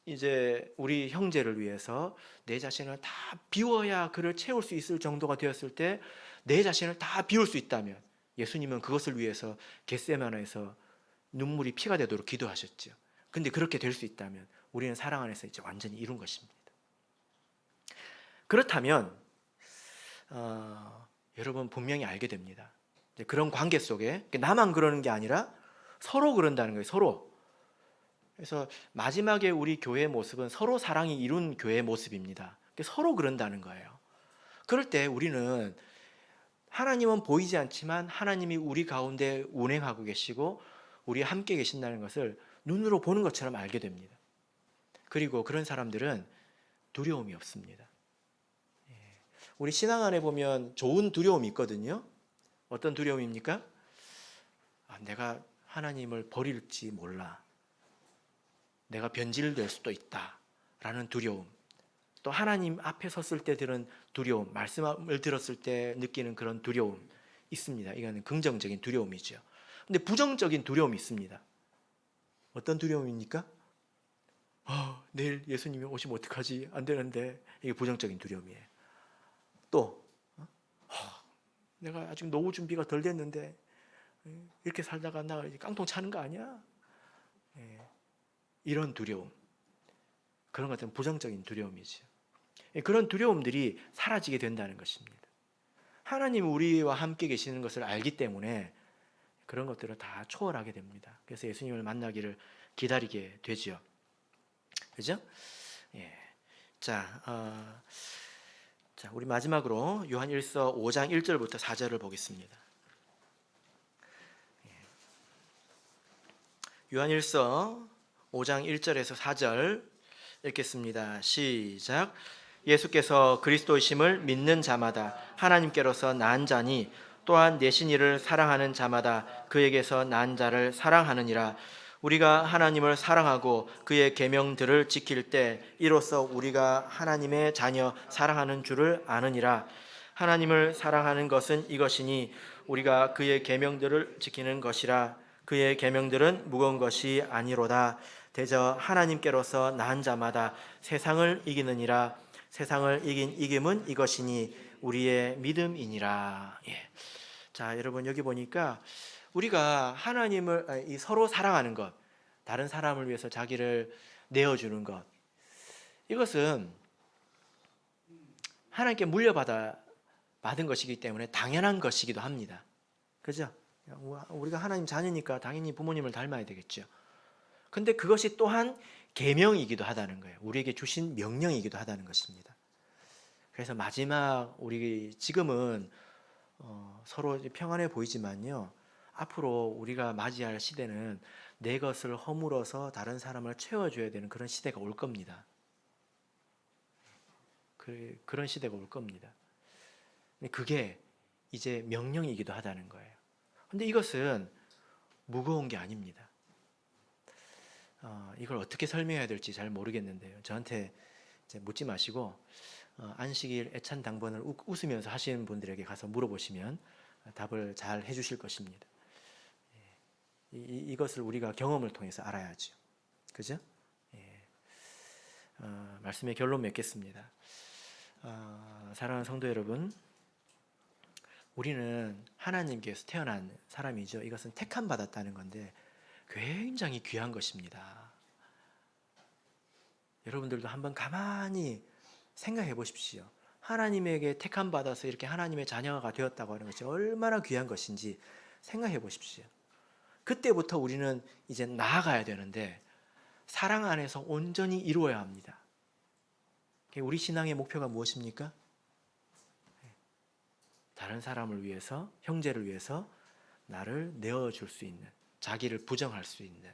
이제 우리 형제를 위해서 내 자신을 다 비워야 그를 채울 수 있을 정도가 되었을 때 내 자신을 다 비울 수 있다면 예수님은 그것을 위해서 겟세마네에서 눈물이 피가 되도록 기도하셨죠. 근데 그렇게 될 수 있다면 우리는 사랑 안에서 이제 완전히 이룬 것입니다. 그렇다면 여러분 분명히 알게 됩니다. 그런 관계 속에 나만 그러는 게 아니라 서로 그런다는 거예요. 서로. 그래서 마지막에 우리 교회의 모습은 서로 사랑이 이룬 교회의 모습입니다. 서로 그런다는 거예요. 그럴 때 우리는 하나님은 보이지 않지만 하나님이 우리 가운데 운행하고 계시고 우리 함께 계신다는 것을 눈으로 보는 것처럼 알게 됩니다. 그리고 그런 사람들은 두려움이 없습니다. 우리 신앙 안에 보면 좋은 두려움이 있거든요. 어떤 두려움입니까? 내가 하나님을 버릴지 몰라. 내가 변질될 수도 있다라는 두려움. 또 하나님 앞에 섰을 때 들은 두려움, 말씀을 들었을 때 느끼는 그런 두려움 있습니다. 이거는 긍정적인 두려움이죠. 근데 부정적인 두려움이 있습니다. 어떤 두려움입니까? 내일 예수님이 오시면 어떡하지? 안 되는데. 이게 부정적인 두려움이에요. 또 내가 아직 노후 준비가 덜 됐는데 이렇게 살다가 나 깡통 차는 거 아니야? 이런 두려움, 그런 것들은 부정적인 두려움이죠. 그런 두려움들이 사라지게 된다는 것입니다. 하나님이 우리와 함께 계시는 것을 알기 때문에 그런 것들을 다 초월하게 됩니다. 그래서 예수님을 만나기를 기다리게 되죠. 그죠? 자, 우리 마지막으로 요한 1서 5장 1절부터 4절을 보겠습니다. 요한 1서 5장 1절에서 4절 읽겠습니다. 시작. 예수께서 그리스도이심을 믿는 자마다 하나님께로서 난 자니 또한 내신 이를 사랑하는 자마다 그에게서 난 자를 사랑하느니라. 우리가 하나님을 사랑하고 그의 계명들을 지킬 때 이로써 우리가 하나님의 자녀 사랑하는 줄을 아느니라. 하나님을 사랑하는 것은 이것이니 우리가 그의 계명들을 지키는 것이라. 그의 계명들은 무거운 것이 아니로다. 대저 하나님께로서 난 자마다 세상을 이기느니라. 세상을 이긴 이김은 이것이니 우리의 믿음이니라. 자, 여러분 여기 보니까 우리가 하나님을 서로 사랑하는 것, 다른 사람을 위해서 자기를 내어주는 것, 이것은 하나님께 물려받아 받은 것이기 때문에 당연한 것이기도 합니다. 그죠? 우리가 하나님 자녀니까 당연히 부모님을 닮아야 되겠죠. 근데 그것이 또한 계명이기도 하다는 거예요. 우리에게 주신 명령이기도 하다는 것입니다. 그래서 마지막 우리 지금은 서로 평안해 보이지만요. 앞으로 우리가 맞이할 시대는 내 것을 허물어서 다른 사람을 채워줘야 되는 그런 시대가 올 겁니다. 그런 시대가 올 겁니다. 그게 이제 명령이기도 하다는 거예요. 근데 이것은 무거운 게 아닙니다. 이걸 어떻게 설명해야 될지 잘 모르겠는데요. 저한테 이제 묻지 마시고 안식일 애찬 당번을 웃으면서 하시는 분들에게 가서 물어보시면 답을 잘 해주실 것입니다. 이것을 우리가 경험을 통해서 알아야죠. 그죠? 말씀의 결론 맺겠습니다. 사랑하는 성도 여러분, 우리는 하나님께서 태어난 사람이죠. 이것은 택함 받았다는 건데 굉장히 귀한 것입니다. 여러분들도 한번 가만히 생각해 보십시오. 하나님에게 택함 받아서 이렇게 하나님의 자녀가 되었다고 하는 것이 얼마나 귀한 것인지 생각해 보십시오. 그때부터 우리는 이제 나아가야 되는데 사랑 안에서 온전히 이루어야 합니다. 우리 신앙의 목표가 무엇입니까? 다른 사람을 위해서, 형제를 위해서 나를 내어줄 수 있는, 자기를 부정할 수 있는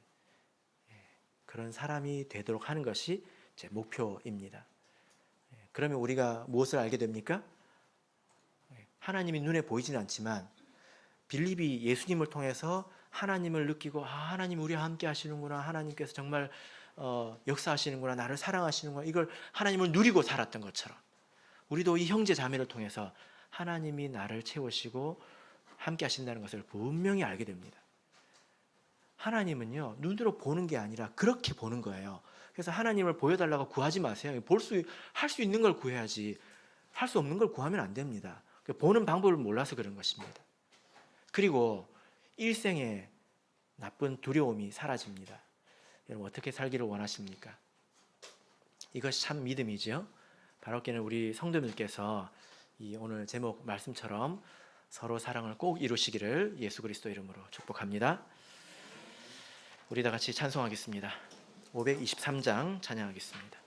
그런 사람이 되도록 하는 것이 제 목표입니다. 그러면 우리가 무엇을 알게 됩니까? 하나님이 눈에 보이지는 않지만 빌립이 예수님을 통해서 하나님을 느끼고 하나님 우리와 함께 하시는구나, 하나님께서 정말 역사하시는구나, 나를 사랑하시는구나, 이걸 하나님을 누리고 살았던 것처럼 우리도 이 형제 자매를 통해서 하나님이 나를 채우시고 함께 하신다는 것을 분명히 알게 됩니다. 하나님은요, 눈으로 보는 게 아니라 그렇게 보는 거예요. 그래서 하나님을 보여달라고 구하지 마세요. 할 수 있는 걸 구해야지, 할 수 없는 걸 구하면 안 됩니다. 보는 방법을 몰라서 그런 것입니다. 그리고 일생에 나쁜 두려움이 사라집니다. 여러분 어떻게 살기를 원하십니까? 이것이 참 믿음이죠. 바로께는 우리 성도님들께서 이 오늘 제목 말씀처럼 서로 사랑을 꼭 이루시기를 예수 그리스도 이름으로 축복합니다. 우리 다 같이 찬송하겠습니다. 523장 찬양하겠습니다.